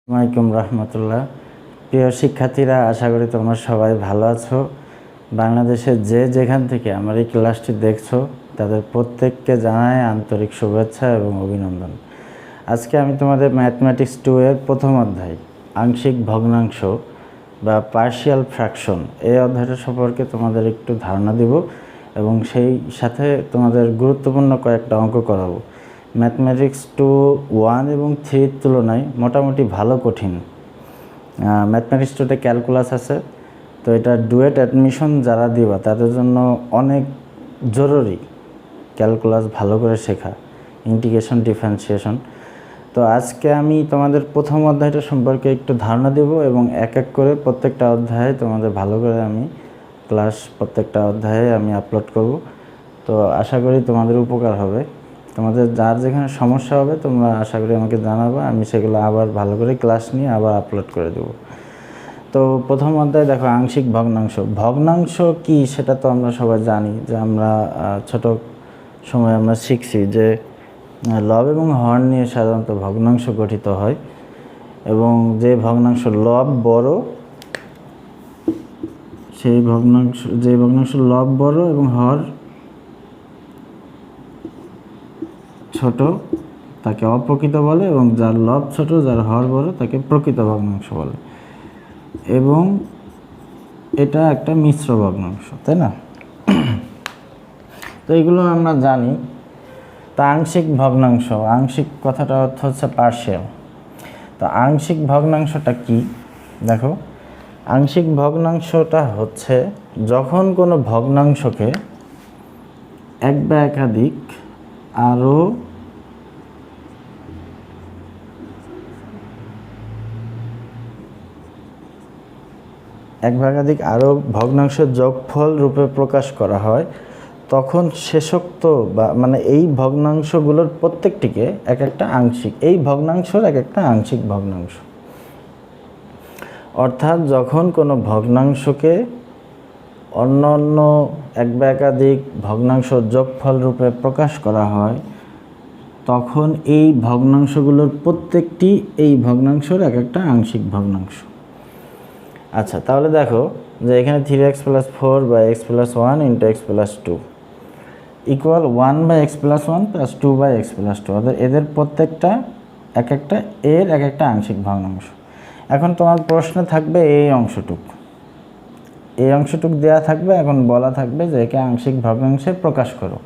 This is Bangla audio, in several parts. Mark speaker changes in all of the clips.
Speaker 1: ওয়ালাইকুম রহমতুল্লাহ। প্রিয় শিক্ষার্থীরা, আশা করি তোমরা সবাই ভালো আছো। বাংলাদেশের যে যেখান থেকে আমার এই ক্লাসটি দেখছো তাদের প্রত্যেককে জানাই আন্তরিক শুভেচ্ছা এবং অভিনন্দন। আজকে আমি তোমাদের ম্যাথমেটিক্স 2 এর প্রথম অধ্যায় আংশিক ভগ্নাংশ বা পার্শিয়াল ফ্র্যাকশন এই অধ্যায়টা সম্পর্কে তোমাদের একটু ধারণা দেব এবং সেই সাথে তোমাদের গুরুত্বপূর্ণ কয়েকটা অঙ্ক করাবো। ম্যাথমেটিক্স 2 1 এবং 3 তুলনায় মোটামুটি ভালো কঠিন। ম্যাথমেটিক্স 2তে ক্যালকুলাস আছে, তো এটা ডুয়েট অ্যাডমিশন যারা দিবা তাদের জন্য অনেক জরুরি ক্যালকুলাস ভালো করে শেখা, ইন্টিগ্রেশন, ডিফারেন্সিয়েশন। তো আজকে আমি তোমাদের প্রথম অধ্যায়টা সম্পর্কে একটু ধারণা দেব এবং এক এক করে প্রত্যেকটা অধ্যায়ে তোমাদের ভালো করে আমি ক্লাস প্রত্যেকটা অধ্যায়ে আমি আপলোড করব। তো আশা করি তোমাদের উপকার হবে। তোমাদের যার যেখানে সমস্যা হবে তোমরা আশা করি আমাকে জানাবে, আমি সেগুলো আবার ভালো করে ক্লাস নিয়ে আবার আপলোড করে দেব। তো প্রথম অধ্যায় দেখো, আংশিক ভগ্নাংশ। ভগ্নাংশ কি সেটা তো আমরা সবাই জানি, যে আমরা ছোট সময় আমরা শিখছি যে লব এবং হর নিয়ে সাধারণত ভগ্নাংশ গঠিত হয়, এবং যে ভগ্নাংশ লব বড় সেই ভগ্নাংশ লব বড় এবং হর ছোট তাকে অপ্রকৃত বলে, এবং যার লব ছোট যার হর বড় তাকে প্রকৃত ভগ্নাংশ বলে। এবং এটা একটা মিশ্র ভগ্নাংশ, তাই না? তো এগুলো আমরা জানি। তা আংশিক ভগ্নাংশ, আংশিক কথাটা অর্থ হচ্ছে পার্শিয়াল। তো আংশিক ভগ্নাংশটা কি দেখো, আংশিক ভগ্নাংশটা হচ্ছে যখন কোনো ভগ্নাংশকে এক বা একাধিক আরও ভগ্নাংশের যোগফল রূপে প্রকাশ করা হয়, তখন শেষোক্ত বা মানে এই ভগ্নাংশগুলোর প্রত্যেকটিকে এক একটা আংশিক, এই ভগ্নাংশর এক একটা আংশিক ভগ্নাংশ। অর্থাৎ যখন কোনো ভগ্নাংশকে অন্য অন্য এক বা একাধিক ভগ্নাংশ যোগফল রূপে প্রকাশ করা হয়, তখন এই ভগ্নাংশগুলোর প্রত্যেকটি এই ভগ্নাংশের এক একটা আংশিক ভগ্নাংশ। আচ্ছা, তাহলে দেখো যে এখানে 3x + 4 / x + 1 × x + 2 equal 1 / x + 1 + 2 / x + 2, অর্থাৎ এদের প্রত্যেকটা এক একটা এর এক একটা আংশিক ভগ্নাংশ। এখন তোমার প্রশ্ন থাকবে এই অংশটুক দেওয়া থাকবে, এখন বলা থাকবে যে একে আংশিক ভগ্নাংশে প্রকাশ করো।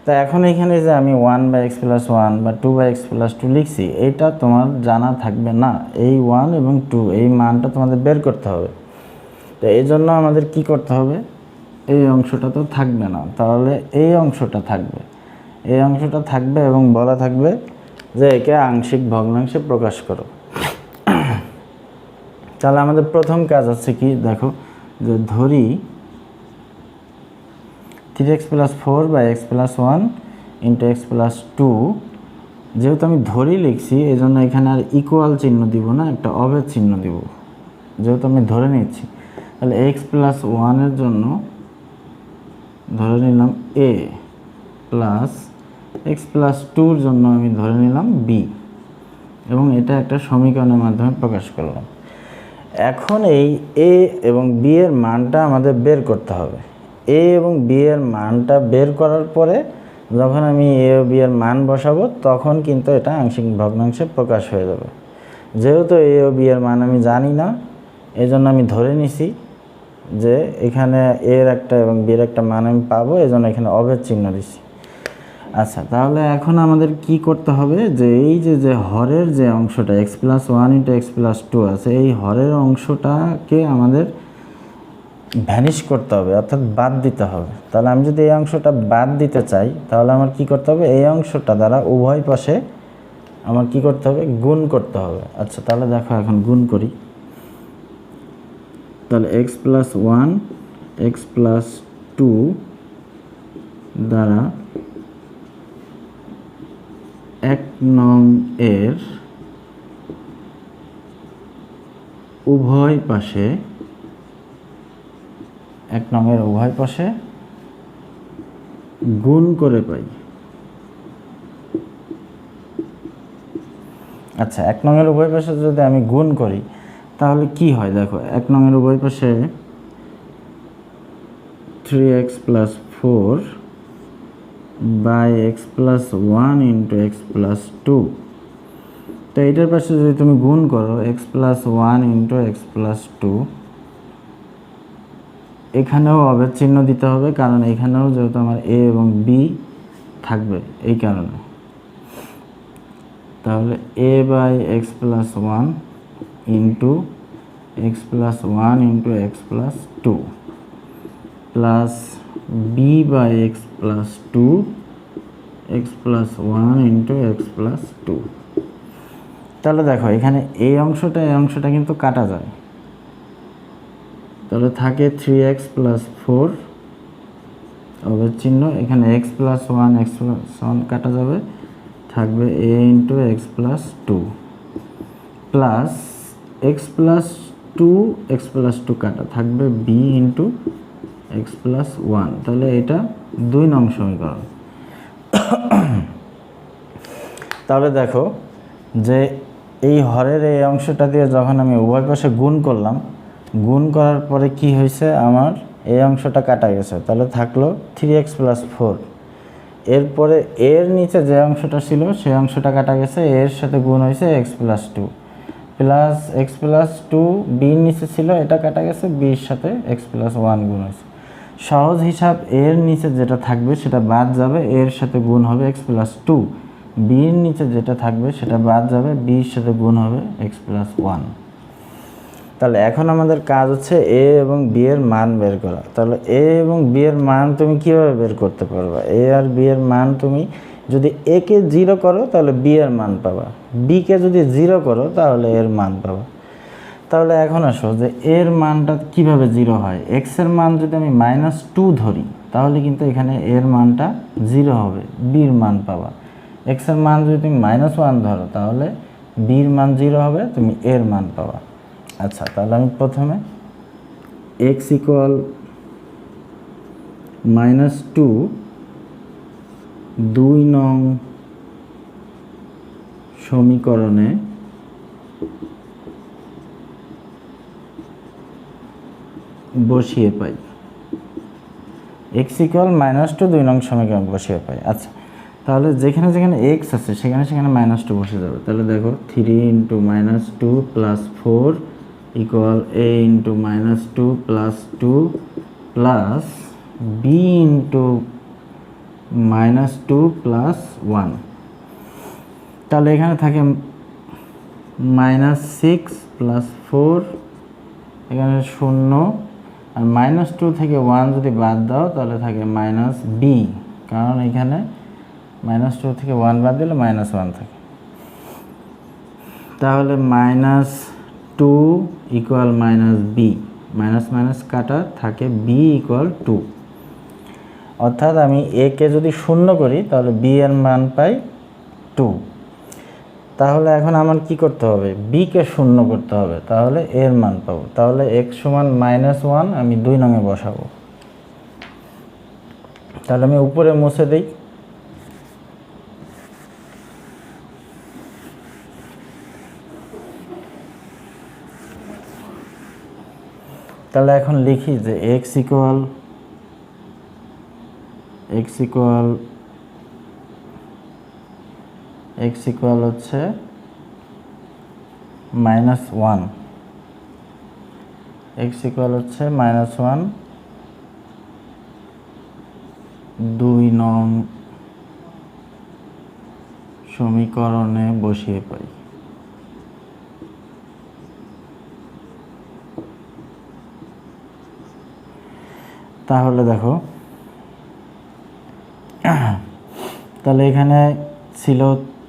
Speaker 1: তা এখন এখানে যে আমি 1 / x + 1 বা 2 / x + 2 লিখছি, এইটা তোমার জানা থাকবে না। এই 1 এবং 2 এই মানটা তোমাদের বের করতে হবে। তো এই জন্য আমাদের কি করতে হবে, এই অংশটা তো থাকবে না, তাহলে এই অংশটা থাকবে এবং বলা থাকবে যে একে আংশিক ভগ্নাংশে প্রকাশ করো। তাহলে আমাদের প্রথম কাজ হচ্ছে কি দেখো, যে ধরি 3x + 4 / x + 1 × x + 2, যেহেতু আমি ধরি লিখছি এই জন্য এখানে আর ইকুয়াল চিহ্ন দিব না, একটা অভেদ চিহ্ন দিব, যেহেতু আমি ধরে নিচ্ছি। তাহলে x + 1 এর জন্য ধরে নিলাম a, প্লাস x + 2 এর জন্য আমি ধরে নিলাম b, এবং এটা একটা সমীকরণের মাধ্যমে প্রকাশ করলাম। এখন এই a এবং b এর মানটা আমাদের বের করতে হবে। a এবং b এর মানটা বের করার পরে যখন আমি a ও b এর মান বসাবো তখন কিন্তু এটা আংশিক ভগ্নাংশে প্রকাশ হয়ে যাবে। যেহেতু a ও b এর মান আমি জানি না, এই জন্য আমি ধরে নিছি যে এখানে a এর একটা এবং b এর একটা মান আমি পাবো, এই জন্য এখানে অভেদ চিহ্ন দিছি। আচ্ছা, তাহলে এখন আমাদের কি করতে হবে, যে এই যে হরের যে অংশটা x + 1 × x + 2 আছে, এই হরের অংশটাকে আমাদের ভ্যানিশ করতে হবে, অর্থাৎ বাদ দিতে হবে। তাহলে আমি যদি এই অংশটা বাদ দিতে চাই তাহলে আমার কি করতে হবে, এই অংশটা দ্বারা উভয় পাশে আমার কি করতে হবে, গুণ করতে হবে। আচ্ছা, তাহলে দেখো এখন গুণ করি। তাহলে x + 1 x + 2 দ্বারা 1 নং এর উভয় পাশে গুণ করে পাই। আচ্ছা, 1 নংয়ের উভয় পাশে যদি আমি গুণ করি তাহলে কি হয় দেখো, 1 নংয়ের উভয় পাশে 3x + 4 / x + 1 × x + 2। তো এটার পাশে যদি তুমি গুণ করো x + 1 × x + 2, এখানেও অভেদ চিহ্ন দিতে হবে, কারণ এখানেও যেহেতু আমার a এবং b থাকবে এই কারণে। তাহলে a/x + 1 × x + 1 × x + 2 plus b/x + 2 x + 1 × x + 2। তাহলে দেখো এখানে এই অংশটা কিন্তু কাটা যায়, তাহলে থাকে 3x + 4 অভেদ চিহ্ন, এখানে x + 1 x + 1 কাটা যাবে, থাকবে a × x + 2 plus x + 2 x + 2 কাটা, থাকবে b × x + 1। তাহলে এটা 2 নং সমীকরণ। তাহলে দেখো যে এই হরের এই অংশটা দিয়ে যখন আমি উভয় পাশে গুণ করলাম, গুণ করার পরে কি হয়েছে, আমার এই অংশটা কাটা গেছে, তাহলে থাকলো 3x + 4। এরপরে এর নিচে যে অংশটা ছিল সেই অংশটা কাটা গেছে, এর সাথে গুণ হয়েছে x + 2 প্লাস x + 2 বির নিচে ছিল, এটা কাটা গেছে, বির সাথে x + 1 গুণ হয়েছে। সহজ হিসাব, এর নিচে যেটা থাকবে সেটা বাদ যাবে, এর সাথে গুণ হবে x + 2, বির নিচে যেটা থাকবে সেটা বাদ যাবে, বির সাথে গুণ হবে x + 1। তাহলে এখন আমাদের কাজ হচ্ছে a এবং b এর মান বের করা। তাহলে a এবং b এর মান তুমি কিভাবে বের করতে পারবা? a আর b এর মান তুমি যদি a কে 0 করো তাহলে b এর মান পাবা, b কে যদি 0 করো তাহলে এর মান পাবা। তাহলে এখন আসো যে এর মানটা কিভাবে 0 হয়। x এর মান যদি আমি -2 ধরি তাহলে কিন্তু এখানে এর মানটা 0 হবে, b এর মান পাবা। x এর মান যদি তুমি -1 ধরো তাহলে b এর মান 0 হবে, তুমি এর মান পাবা। আচ্ছা, তাহলে আমি প্রথমে x = -2 2 নং সমীকরণে বসিয়ে পাই। x = -2 2 নং সমীকরণে বসিয়ে পাই। আচ্ছা, তাহলে যেখানে যেখানে x আছে সেখানে সেখানে -2 বসে যাবে। তাহলে দেখো 3 × -2 + 4 = a × -2 + 2 প্লাস b × -2 + 1। তাহলে এখানে থাকে -6 + 4, এখানে 0, আর -2 থেকে 1 যদি বাদ দাও তাহলে থাকে -b, কারণ এখানে -2 থেকে 1 বাদ দিলে -1 থাকে। তাহলে -2 = -b, মাইনাস কাটা, থাকে b = 2। অর্থাৎ আমি a কে যদি 0 করি তাহলে b এর মান পাই 2। তাহলে এখন আমার কি করতে হবে, b কে 0 করতে হবে, তাহলে এর মান পাবো। তাহলে x = -1 আমি 2 নং এ বসাবো। তাহলে আমি উপরে মুছে দিই। তাহলে এখন লিখি যে x হচ্ছে -1, x হচ্ছে -1 2 নং সমীকরণে বসিয়ে পাই। তাহলে দেখো, তাহলে এখানে ছিল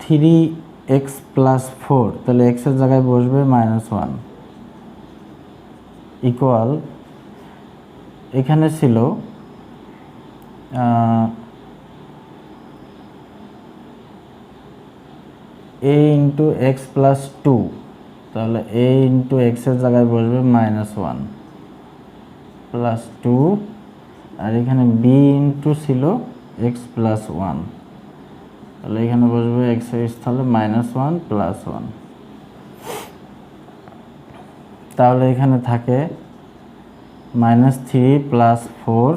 Speaker 1: 3x + 4, তাহলে x এর জায়গায় বসবে -1 ইকুয়াল, এখানে ছিল a × x + 2, তাহলে a × x এর জায়গায় বসবে -1 + 2, আর এখানে b ছিল x + 1 তাহলে এখানে বসবে এক্স এর স্থলে -1 + 1। তাহলে এখানে থাকে -3 + 4,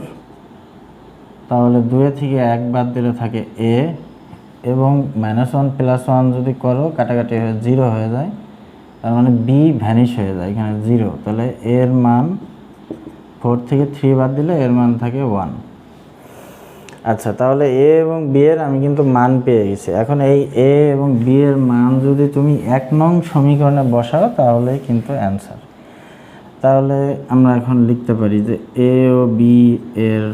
Speaker 1: তাহলে 2 থেকে 1 বাদ দিলে থাকে a, এবং -1 + 1 যদি করো কাটাকাটি হয়ে 0 হয়ে যায়, তার মানে b ভ্যানিশ হয়ে যায়, এখানে 0। তাহলে a এর মান 4 থেকে 3 বাদ দিলে এর মান থাকে 1। আচ্ছা, তাহলে a এবং b এর আমি কিন্তু মান পেয়ে গেছি। এখন এই a এবং b এর মান যদি তুমি 1 নং সমীকরণে বসাও তাহলে কিন্তু অ্যান্সার। তাহলে আমরা এখন লিখতে পারি যে a ও b এর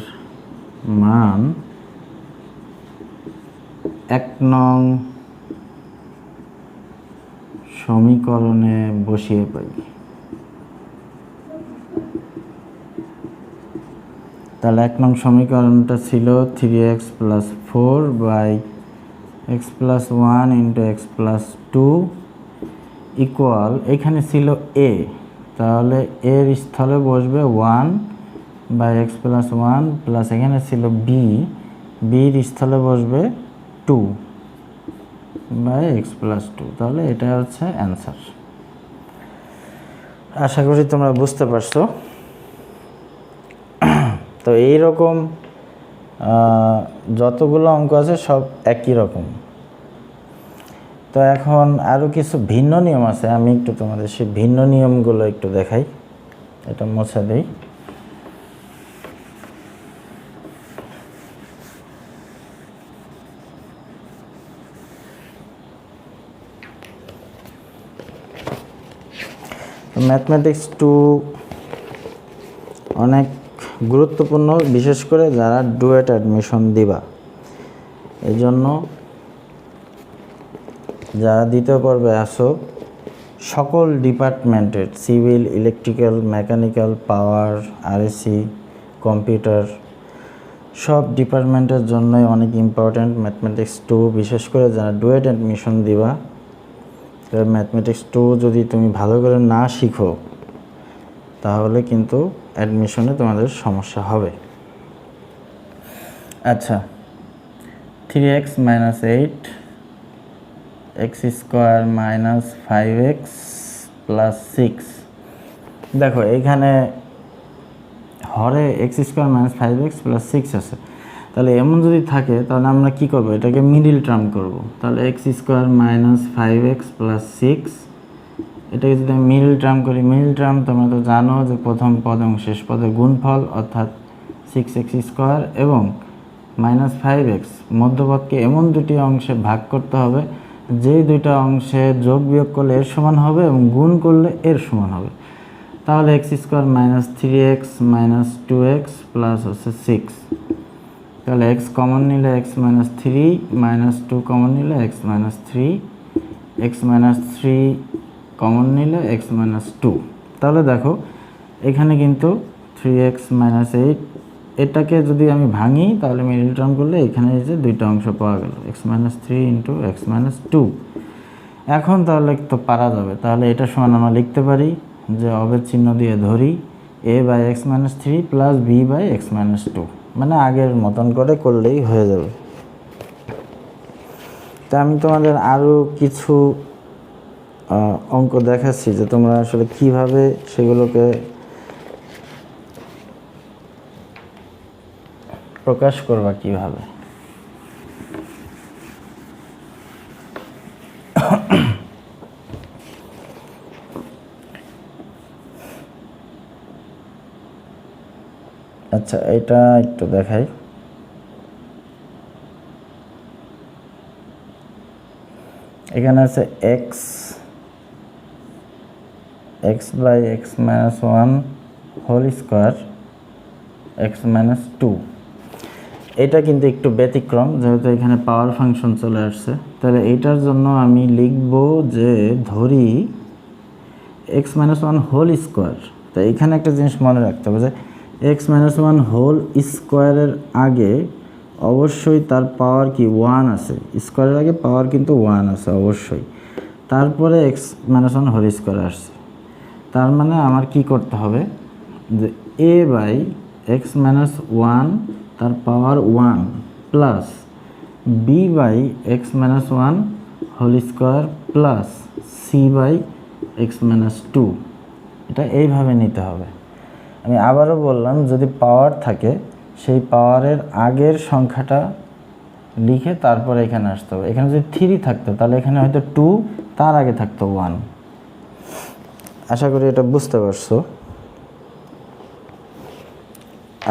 Speaker 1: মান 1 নং সমীকরণে বসিয়ে পাই। তাহলে 1 নং সমীকরণটা ছিল 3x + 4 / x + 1 × x + 2 ইকুয়াল, এখানে ছিল a, তাহলে এর স্থলে বসবে 1 / x + 1 প্লাস এখানে ছিল b, বির স্থলে বসবে 2 / x + 2। তাহলে এটা হচ্ছে অ্যান্সার। আশা করি তোমরা বুঝতে পারছো। তো এইরকম যতগুলো অঙ্ক আছে সব একই রকম। তো এখন আরও কিছু ভিন্ন নিয়ম আছে, আমি একটু তোমাদের সেই ভিন্ন নিয়মগুলো একটু দেখাই। এটা মুছে দেই। ম্যাথমেটিক্স 2 অনেক গুরুত্বপূর্ণ, বিশেষ করে যারা ডুয়েট অ্যাডমিশন দিবা। এই জন্য যারা দ্বিতীয় পর্বে আসো, সকল ডিপার্টমেন্টের সিভিল, ইলেকট্রিক্যাল, মেকানিক্যাল, পাওয়ার, আরএসি, কম্পিউটার, সব ডিপার্টমেন্টের জন্যই অনেক ইম্পর্ট্যান্ট ম্যাথমেটিক্স 2। বিশেষ করে যারা ডুয়েট অ্যাডমিশন দিবা, ম্যাথমেটিক্স 2 যদি তুমি ভালো করে না শিখো তাহলে কিন্তু অ্যাডমিশনে তোমাদের সমস্যা হবে। আচ্ছা, 3x - 8 x² - 5x + 6। দেখো এখানে হরে x² - 5x + 6 আছে। তাহলে এমন যদি থাকে তাহলে আমরা কি করব, এটাকে মিডিল টার্ম করব। তাহলে x² - 5x + 6, এটাকে যদি আমি মিডিল টার্ম করি, মিডিল টার্ম তোমরা তো জানো যে প্রথম পদ এবং শেষ পদের গুণফল, অর্থাৎ 6x² এবং -5x, মধ্যপদকে এমন দুটি অংশে ভাগ করতে হবে যেই দুইটা অংশে যোগ বিয়োগ করলে এর সমান হবে এবং গুণ করলে এর সমান হবে। তাহলে x² - 3x - 2x প্লাস হচ্ছে 6। তাহলে x কমন নিলে x - 3 - 2 কমন নিলে x - 3, x - 3 কমন নিলে x - 2। তাহলে দেখো এখানে কিন্তু 3x - 8, এটাকে যদি আমি ভাঙি তাহলে মিডল টার্ম করলে এখানে এই যে দুইটা অংশ পাওয়া গেল, x - 3 × x - 2। এখন তাহলে তো পারা যাবে। তাহলে এটা সমান আমরা লিখতে পারি যে অবের চিহ্ন দিয়ে ধরি a/x - 3 প্লাস b/x - 2, মানে আগের মতন করে করলেই হয়ে যাবে। তা আমি তোমাদের আরও কিছু অঙ্ক দেখাচ্ছি যে তোমরা আসলে কিভাবে সেগুলোকে প্রকাশ করবা কিভাবে। আচ্ছা, এটা একটু দেখাই। এখানে আছে x / x - 1 whole square x - 2। এটা কিন্তু একটু ব্যতিক্রম, যেহেতু এখানে পাওয়ার ফাংশন চলে আসছে। তাহলে এইটার জন্য আমি লিখব যে ধরি x - 1 হোল স্কোয়ার। তো এখানে একটা জিনিস মনে রাখতে হবে যে x - 1 হোল স্কোয়ারের আগে অবশ্যই তার পাওয়ার কি 1 আছে, স্কোয়ারের আগে পাওয়ার কিন্তু 1 আছে অবশ্যই, তারপরে x - 1 হোল স্কোয়ার আসছে। তার মানে আমার কি করতে হবে যে a/x - 1 তার power 1 plus B by x minus one whole square plus C by x minus two, এটা এইভাবে নিতে হবে। আমি আবারও বললাম, যদি পাওয়ার থাকে সেই পাওয়ারের আগের সংখ্যাটা লিখে তারপরে এখানে আসতে হবে। এখানে যদি 3 থাকতো তাহলে এখানে হয়তো 2, তার আগে থাকতো 1। আশা করি এটা বুঝতে পারছো।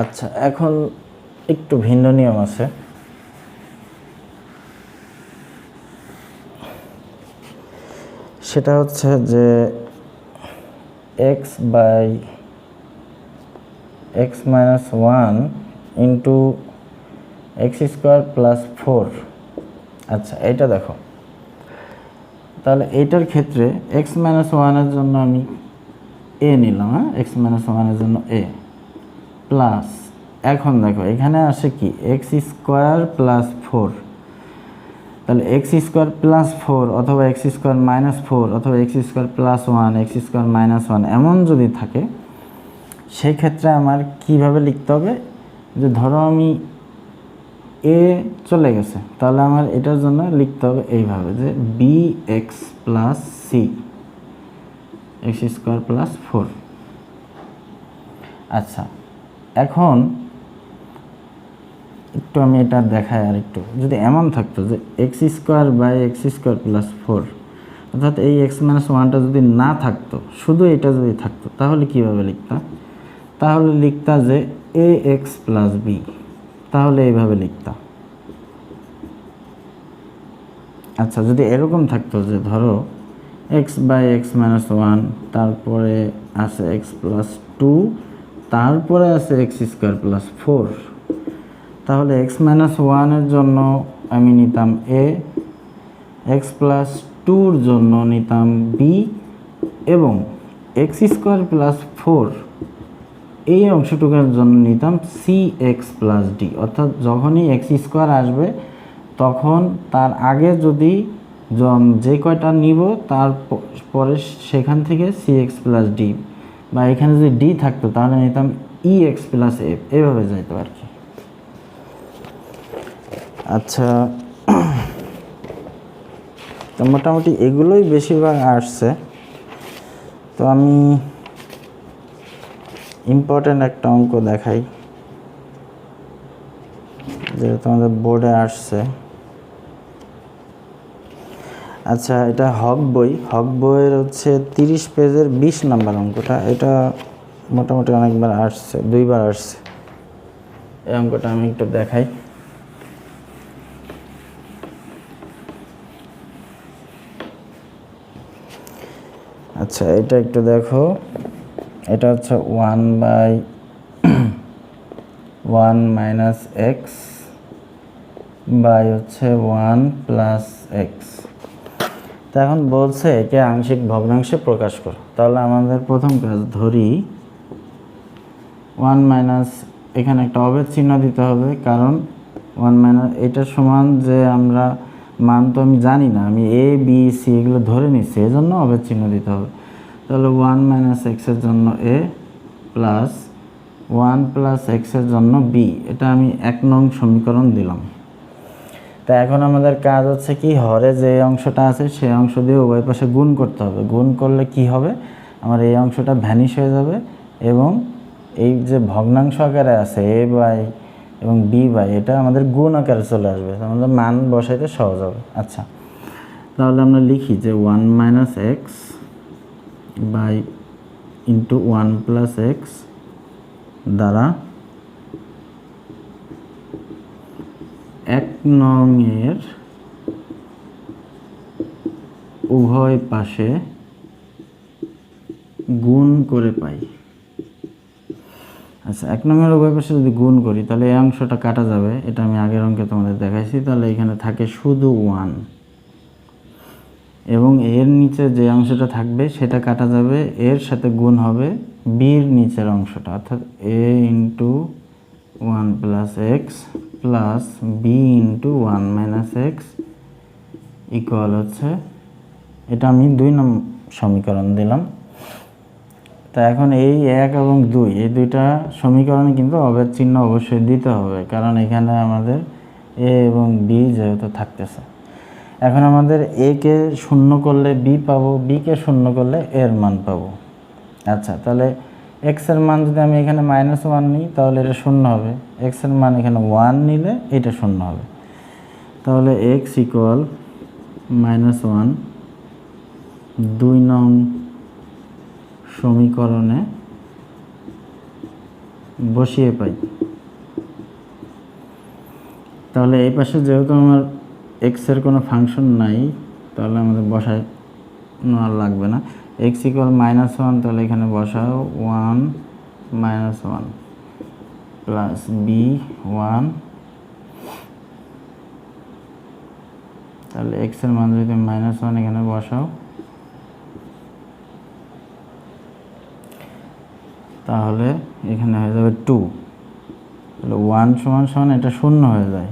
Speaker 1: আচ্ছা, এখন একটু ভিন্ন নিয়ম আছে। সেটা হচ্ছে যে x by x minus one into x square plus 4। আচ্ছা, এটা দেখো, তাহলে এইটার ক্ষেত্রে এক্স মাইনাস ওয়ানের জন্য আমি এ নিলাম, হ্যাঁ, এক্স মাইনাস ওয়ানের জন্য এ প্লাস, এখন দেখো এখানে আসে কি এক্স স্কোয়ার প্লাস 4। তাহলে এক্স স্কোয়ার প্লাস 4 অথবা এক্স স্কোয়ার মাইনাস 4 অথবা x square plus 1, x square minus 1 এমন যদি থাকে, সেই ক্ষেত্রে আমার কিভাবে লিখতে হবে, যে ধরো আমি এ চলে গেছে, তাহলে আমার এটার জন্য লিখতে হবে এইভাবে, যে B x plus C x square plus 4। আচ্ছা, এখন একটু আমি এটা দেখাই আর একটু। যদি এমন থাকতো যে x square by x square plus 4, অর্থাৎ এই এক্স মাইনাস ওয়ানটা যদি না থাকতো, শুধু এটা যদি থাকতো, তাহলে কীভাবে লিখতাম? তাহলে লিখতা যে এ এক্স প্লাস বি, তাহলে এইভাবে লিখতাম। আচ্ছা, যদি এরকম থাকতো যে ধরো x by x minus one, তারপরে আছে এক্স প্লাস 2, তারপরে আছে এক্স স্কোয়ার প্লাস 4, তাহলে এক্স মাইনাস ওয়ানের জন্য আমি নিতাম এ, এক্স প্লাস 2-র জন্য নিতাম বি, এবং এক্স স্কোয়ার প্লাস 4 এই অংশটুকুর জন্য নিতাম সি এক্স প্লাস ডি। অর্থাৎ যখনই এক্স স্কোয়ার আসবে তখন তার আগে যদি যে কয়টা নিব তারপরে সেখান থেকে সি এক্স প্লাস ডি, বা এখানে যদি ডি থাকতো তাহলে নিতাম ই এক্স প্লাস এফ, এভাবে যাইতো আর কি। আচ্ছা, তো মোটামুটি এগুলোই বেশিরভাগ আসছে। তো আমি ইম্পর্টেন্ট একটা অঙ্ক দেখাই, যেটা তোমাদের বোর্ডে আসছে। আচ্ছা, এটা হক বইয়ের হচ্ছে 30 পেজের 20 নম্বর অঙ্কটা। এটা মোটামুটি অনেকবার আসছে, 2বার আসছে। এই অঙ্কটা আমি একটু দেখাই। আচ্ছা, এটা একটু দেখো, এটা হচ্ছে 1/1 মাইনাস এক্স বাই হচ্ছে 1 প্লাস এক্স। তো এখন বলছে একে আংশিক ভগ্নাংশে প্রকাশ করো। তাহলে আমাদের প্রথম কাজ, ধরি 1 মাইনাস, এখানে একটা অভেদ চিহ্ন দিতে হবে, কারণ 1 মাইনাস এটার সমান যে আমরা মান তো আমি জানি না, আমি এ বি সি এগুলো ধরে নিচ্ছি, এই জন্য অভেদ চিহ্ন দিতে হবে। তাহলে 1 মাইনাস এক্সের জন্য এ প্লাস 1 প্লাস এক্সের জন্য বি, এটা আমি 1 নং সমীকরণ দিলাম। তা এখন আমাদের কাজ হচ্ছে কি, হরে যে অংশটা আছে সেই অংশ দিয়ে উভয় পাশে গুণ করতে হবে। গুণ করলে কি হবে, আমার এই অংশটা ভ্যানিশ হয়ে যাবে, এবং এই যে ভগ্নাংশ আকারে আছে এ বাই এবং বি বাই, এটা আমাদের গুণ আকারে চলে আসবে, আমাদের মান বসাইতে সহজ হবে। আচ্ছা, তাহলে আমরা লিখি যে 1 minus x by into 1 plus x দ্বারা 1 নং এর উভয় পাশে গুণ করে পাই। আচ্ছা, 1 নং এর উভয় পাশে যদি গুণ করি তাহলে এই অংশটা কাটা যাবে, এটা আমি আগের অঙ্কে তোমাদের দেখাইছি। তাহলে এখানে থাকে শুধু 1, এবং এর নিচে যে অংশটা থাকবে সেটা কাটা যাবে, এর সাথে গুণ হবে বির নিচের অংশটা, অর্থাৎ a into 1 plus x plus b into 1 minus x equal হচ্ছে, এটা আমি 2 নং সমীকরণ দিলাম। তা এখন এই 1 এবং 2 এই দুইটা সমীকরণে কিন্তু অভেদ চিহ্ন অবশ্যই দিতে হবে, কারণ এখানে আমাদের এ এবং বি যেহেতু থাকতেছে, এখন আমাদের এ কে শূন্য করলে বি পাবো, বি কে শূন্য করলে এর মান পাবো। আচ্ছা, তাহলে এক্সের মান যদি আমি এখানে -1 নিই তাহলে এটা শূন্য হবে, এক্সের মান এখানে 1 নিলে এটা শূন্য হবে। তাহলে এক্স ইকুয়াল -1 2 নং সমীকরণে বসিয়ে পাই। তাহলে এই পাশে যেহেতু আমার এক্সের কোনো ফাংশন নাই, তাহলে আমাদের বসানো আর লাগবে না। এক্স ইকুয়াল -1, তাহলে এখানে বসাও 1 -1 প্লাস বি 1, তাহলে এক্সের মান যদি -1 এখানে বসাও, তাহলে এখানে হয়ে যাবে 2, তাহলে 1 = এটা শূন্য হয়ে যায়,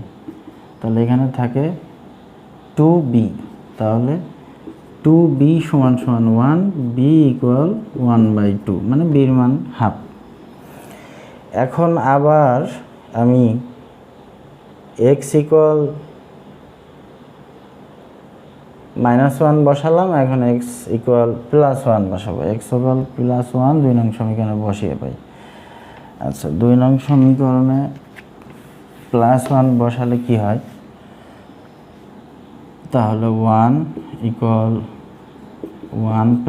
Speaker 1: তাহলে এখানে থাকে 2b, তাহলে 2b = 1, b ইকুয়াল 1/2, মানে বির মান হাফ। এখন আবার আমি x ইকুয়াল -1 বসালাম, এখন x ইকুয়াল +1 বসাবো। x ইকুয়াল +1 2 নং সমীকরণে বসিয়ে পাই। আচ্ছা, 2 নং সমীকরণে +1 বসালে কি হয়, তাহলে 1 ইকুয়াল 1 +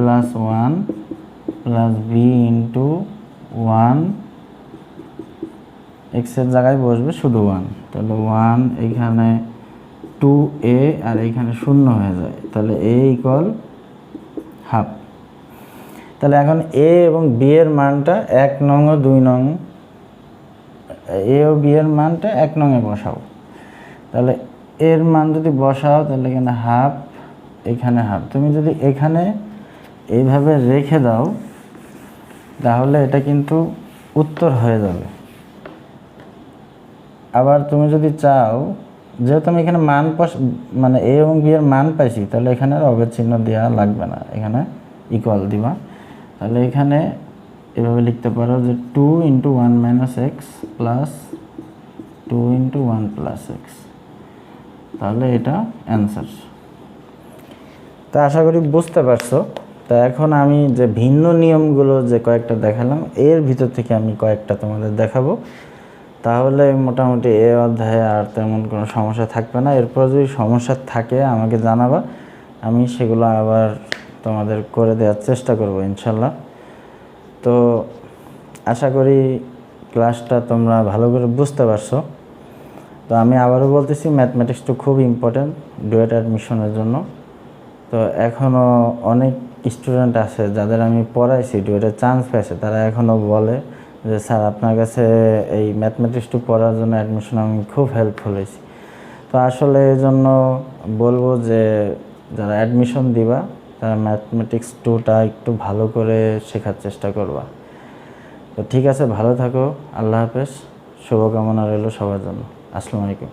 Speaker 1: 1 প্লাস b ইন্টু 1, এক্সের জায়গায় বসবে শুধু 1, তাহলে 1 এখানে 2a আর এখানে 0 হয়ে যায়, তাহলে a ইকুয়াল হাফ। তাহলে এখন a এবং b এর মানটা 1 নং ও 2 নং, a ও b এর মানটা 1 নং এ বসাও। তাহলে এর মান যদি বসাও তাহলে এখানে হাফ, এখানে হাফ। তুমি যদি এখানে এইভাবে রেখে দাও তাহলে এটা কিন্তু উত্তর হয়ে যাবে। আবার তুমি যদি চাও, যেহেতু আমি এখানে মান মানে a এবং b এর মান পাইছি, তাহলে এখানে আর অবের চিহ্ন দেওয়া লাগবে না, এখানে ইকুয়াল দিবা। তাহলে এখানে এভাবে লিখতে পারো যে 2 × 1 - x প্লাস 2 × 1 + x, তাহলে এটা অ্যান্সার। তা আশা করি বুঝতে পারছো। তা এখন আমি যে ভিন্ন নিয়মগুলো যে কয়েকটা দেখালাম, এর ভিতর থেকে আমি কয়েকটা তোমাদের দেখাবো, তাহলে মোটামুটি এ অধ্যায়ে আর তেমন কোনো সমস্যা থাকবে না। এরপর যদি সমস্যা থাকে আমাকে জানাবা, আমি সেগুলো আবার তোমাদের করে দেওয়ার চেষ্টা করব ইনশাল্লাহ। তো আশা করি ক্লাসটা তোমরা ভালো করে বুঝতে পারছো। তো আমি আবারও বলতেছি, ম্যাথমেটিক্স তো খুব ইম্পর্ট্যান্ট ডুয়েট অ্যাডমিশনের জন্য। তো এখনও অনেক স্টুডেন্ট আছে যাদের আমি পড়াইছি, ডুয়েটের চান্স পেয়েছে, তারা এখনও বলে যে স্যার আপনার কাছে এই ম্যাথমেটিক্স 2 পড়ার জন্য অ্যাডমিশন আমি খুব হেল্পফুল হয়েছি। তো আসলে এই জন্য বলবো যে যারা অ্যাডমিশন দিবা তারা ম্যাথমেটিক্স 2টা একটু ভালো করে শেখার চেষ্টা করবা। তো ঠিক আছে, ভালো থাকো, আল্লাহ হাফেজ, শুভকামনা রইল সবার জন্য। আসসালামু আলাইকুম।